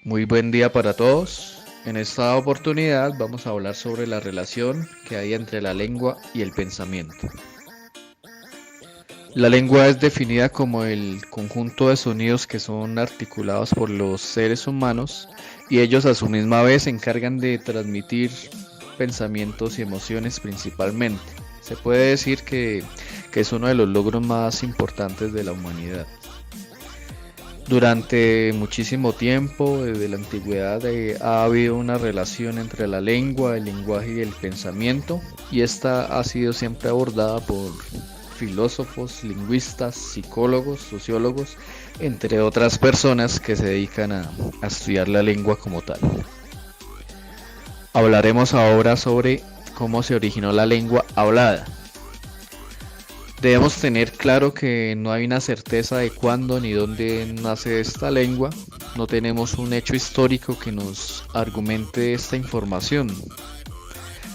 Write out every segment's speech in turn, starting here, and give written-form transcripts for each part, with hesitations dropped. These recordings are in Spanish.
Muy buen día para todos. En esta oportunidad vamos a hablar sobre la relación que hay entre la lengua y el pensamiento. La lengua es definida como el conjunto de sonidos que son articulados por los seres humanos y ellos a su misma vez se encargan de transmitir pensamientos y emociones principalmente. Se puede decir que es uno de los logros más importantes de la humanidad. Durante muchísimo tiempo, desde la antigüedad, ha habido una relación entre la lengua, el lenguaje y el pensamiento, y esta ha sido siempre abordada por filósofos, lingüistas, psicólogos, sociólogos, entre otras personas que se dedican a estudiar la lengua como tal. Hablaremos ahora sobre cómo se originó la lengua hablada. Debemos tener claro que no hay una certeza de cuándo ni dónde nace esta lengua. No tenemos un hecho histórico que nos argumente esta información.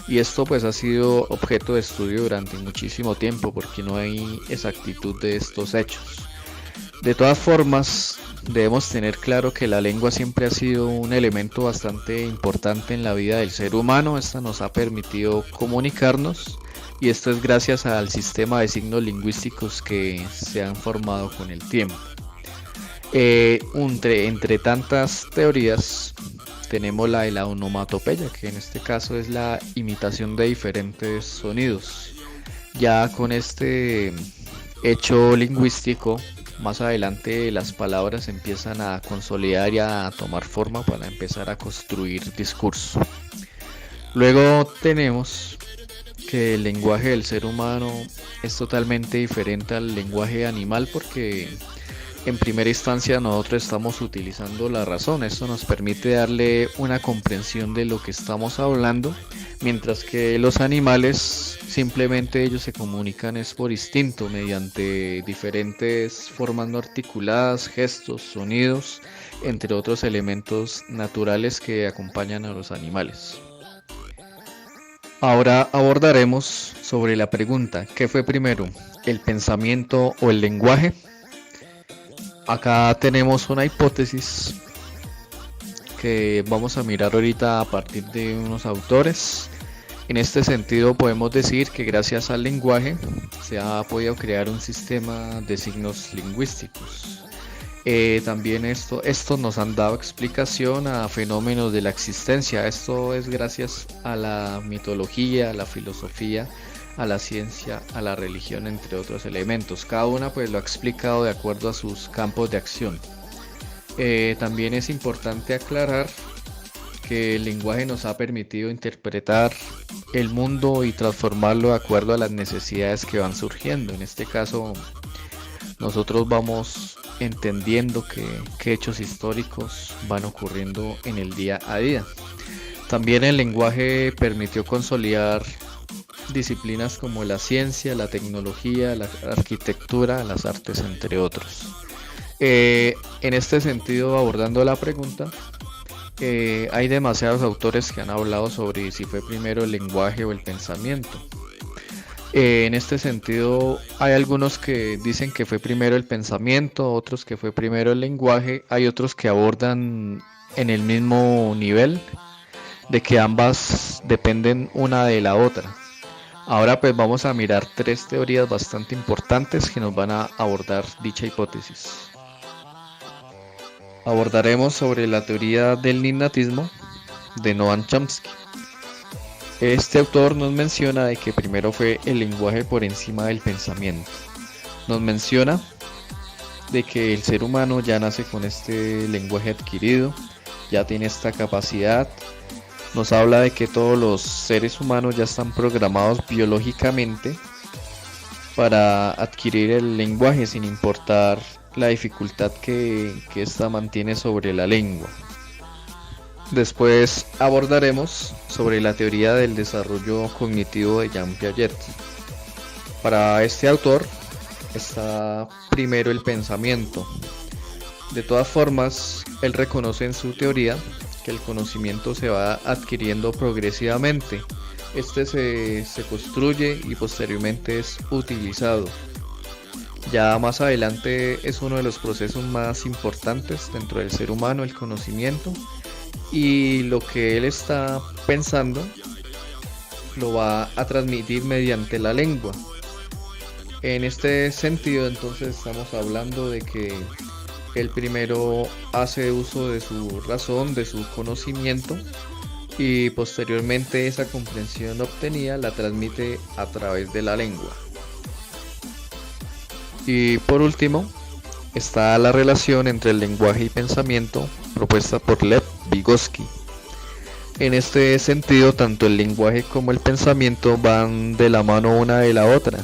Y esto pues ha sido objeto de estudio durante muchísimo tiempo porque no hay exactitud de estos hechos. De todas formas, debemos tener claro que la lengua siempre ha sido un elemento bastante importante en la vida del ser humano. Esta nos ha permitido comunicarnos y esto es gracias al sistema de signos lingüísticos que se han formado con el tiempo. Entre tantas teorías tenemos la de la onomatopeya, que en este caso es la imitación de diferentes sonidos. Ya con este hecho lingüístico, más adelante las palabras empiezan a consolidar y a tomar forma para empezar a construir discurso. Luego tenemos que el lenguaje del ser humano es totalmente diferente al lenguaje animal porque en primera instancia nosotros estamos utilizando la razón. Esto nos permite darle una comprensión de lo que estamos hablando, mientras que los animales simplemente ellos se comunican es por instinto, mediante diferentes formas no articuladas, gestos, sonidos, entre otros elementos naturales que acompañan a los animales. Ahora abordaremos sobre la pregunta, ¿qué fue primero, el pensamiento o el lenguaje? Acá tenemos una hipótesis que vamos a mirar ahorita a partir de unos autores. En este sentido podemos decir que gracias al lenguaje se ha podido crear un sistema de signos lingüísticos. También esto nos han dado explicación a fenómenos de la existencia. Esto es gracias a la mitología, a la filosofía, a la ciencia, a la religión, entre otros elementos. Cada una pues lo ha explicado de acuerdo a sus campos de acción. También es importante aclarar que el lenguaje nos ha permitido interpretar el mundo y transformarlo de acuerdo a las necesidades que van surgiendo. En este caso, nosotros vamos entendiendo qué hechos históricos van ocurriendo en el día a día. También el lenguaje permitió consolidar disciplinas como la ciencia, la tecnología, la arquitectura, las artes, entre otros. En este sentido, abordando la pregunta, hay demasiados autores que han hablado sobre si fue primero el lenguaje o el pensamiento. En este sentido, hay algunos que dicen que fue primero el pensamiento, otros que fue primero el lenguaje, hay otros que abordan en el mismo nivel de que ambas dependen una de la otra. Ahora pues vamos a mirar tres teorías bastante importantes que nos van a abordar dicha hipótesis. Abordaremos sobre la teoría del innatismo de Noam Chomsky. Este autor nos menciona de que primero fue el lenguaje por encima del pensamiento. Nos menciona de que el ser humano ya nace con este lenguaje adquirido, ya tiene esta capacidad. Nos habla de que todos los seres humanos ya están programados biológicamente para adquirir el lenguaje sin importar la dificultad que ésta mantiene sobre la lengua. Después abordaremos sobre la teoría del desarrollo cognitivo de Jean Piaget. Para este autor está primero el pensamiento. De todas formas, él reconoce en su teoría que el conocimiento se va adquiriendo progresivamente. Este se construye y posteriormente es utilizado. Ya más adelante es uno de los procesos más importantes dentro del ser humano, el conocimiento, y lo que él está pensando lo va a transmitir mediante la lengua. En este sentido, entonces estamos hablando de que el primero hace uso de su razón, de su conocimiento, y posteriormente esa comprensión obtenida la transmite a través de la lengua. Y por último, está la relación entre el lenguaje y pensamiento propuesta por Lev Vygotsky. En este sentido, tanto el lenguaje como el pensamiento van de la mano una de la otra.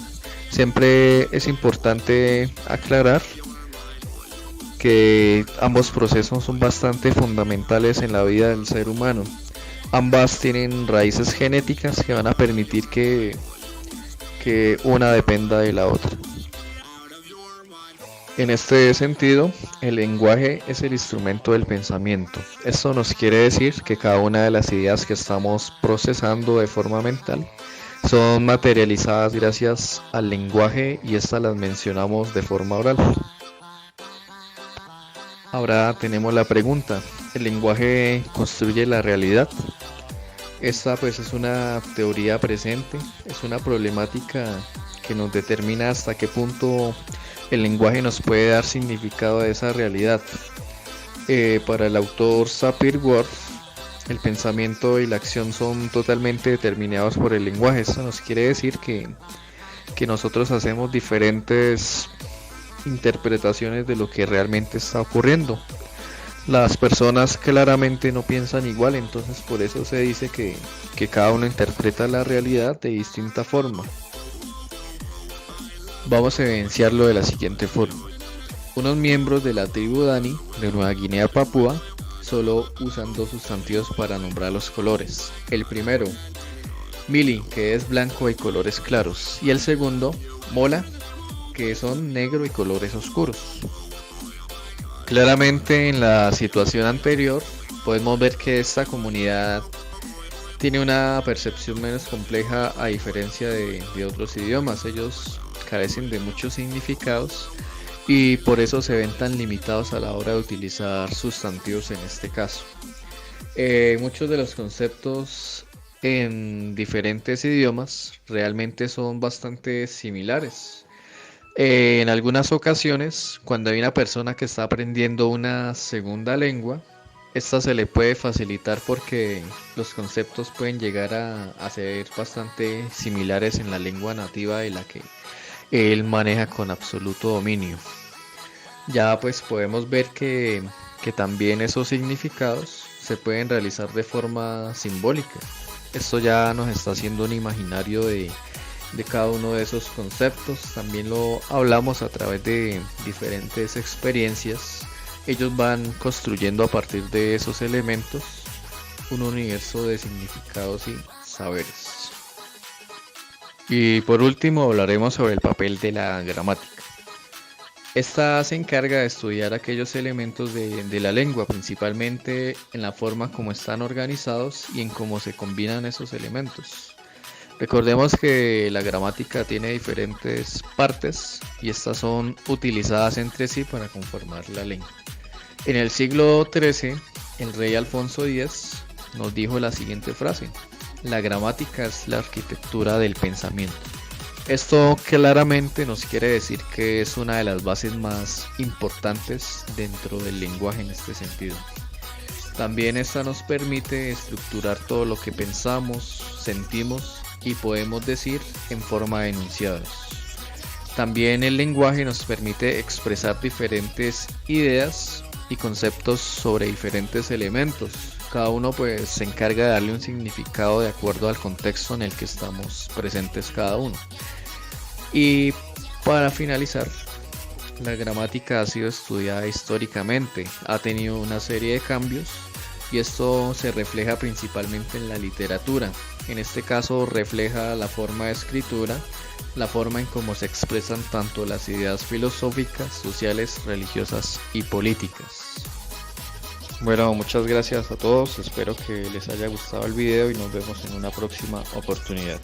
Siempre es importante aclarar que ambos procesos son bastante fundamentales en la vida del ser humano. Ambas tienen raíces genéticas que van a permitir que una dependa de la otra. En este sentido, el lenguaje es el instrumento del pensamiento. Esto nos quiere decir que cada una de las ideas que estamos procesando de forma mental son materializadas gracias al lenguaje y estas las mencionamos de forma oral. Ahora tenemos la pregunta, ¿el lenguaje construye la realidad? Esta pues es una teoría presente, es una problemática que nos determina hasta qué punto el lenguaje nos puede dar significado a esa realidad. Para el autor Sapir-Whorf, el pensamiento y la acción son totalmente determinados por el lenguaje. Esto nos quiere decir que nosotros hacemos diferentes interpretaciones de lo que realmente está ocurriendo. Las personas claramente no piensan igual, entonces por eso se dice que cada uno interpreta la realidad de distinta forma. Vamos a evidenciarlo de la siguiente forma. Unos miembros de la tribu Dani de Nueva Guinea Papúa solo usan dos sustantivos para nombrar los colores. El primero, Mili, que es blanco y colores claros, y el segundo, Mola, que son negro y colores oscuros. Claramente en la situación anterior podemos ver que esta comunidad tiene una percepción menos compleja a diferencia de otros idiomas. Ellos carecen de muchos significados y por eso se ven tan limitados a la hora de utilizar sustantivos en este caso. Muchos de los conceptos en diferentes idiomas realmente son bastante similares. En algunas ocasiones, cuando hay una persona que está aprendiendo una segunda lengua, esta se le puede facilitar porque los conceptos pueden llegar a ser bastante similares en la lengua nativa de la que él maneja con absoluto dominio. Ya pues podemos ver que también esos significados se pueden realizar de forma simbólica. Esto ya nos está haciendo un imaginario de cada uno de esos conceptos. También lo hablamos a través de diferentes experiencias. Ellos van construyendo a partir de esos elementos un universo de significados y saberes. Y por último hablaremos sobre el papel de la gramática. Esta se encarga de estudiar aquellos elementos de la lengua, principalmente en la forma como están organizados y en cómo se combinan esos elementos. Recordemos que la gramática tiene diferentes partes y estas son utilizadas entre sí para conformar la lengua. En el siglo XIII, el rey Alfonso X nos dijo la siguiente frase: la gramática es la arquitectura del pensamiento. Esto claramente nos quiere decir que es una de las bases más importantes dentro del lenguaje en este sentido. También esta nos permite estructurar todo lo que pensamos, sentimos y podemos decir en forma de enunciados. También el lenguaje nos permite expresar diferentes ideas y conceptos sobre diferentes elementos. Cada uno pues se encarga de darle un significado de acuerdo al contexto en el que estamos presentes cada uno. Y para finalizar, la gramática ha sido estudiada históricamente, ha tenido una serie de cambios y esto se refleja principalmente en la literatura. En este caso refleja la forma de escritura, la forma en cómo se expresan tanto las ideas filosóficas, sociales, religiosas y políticas. Bueno, muchas gracias a todos, espero que les haya gustado el video y nos vemos en una próxima oportunidad.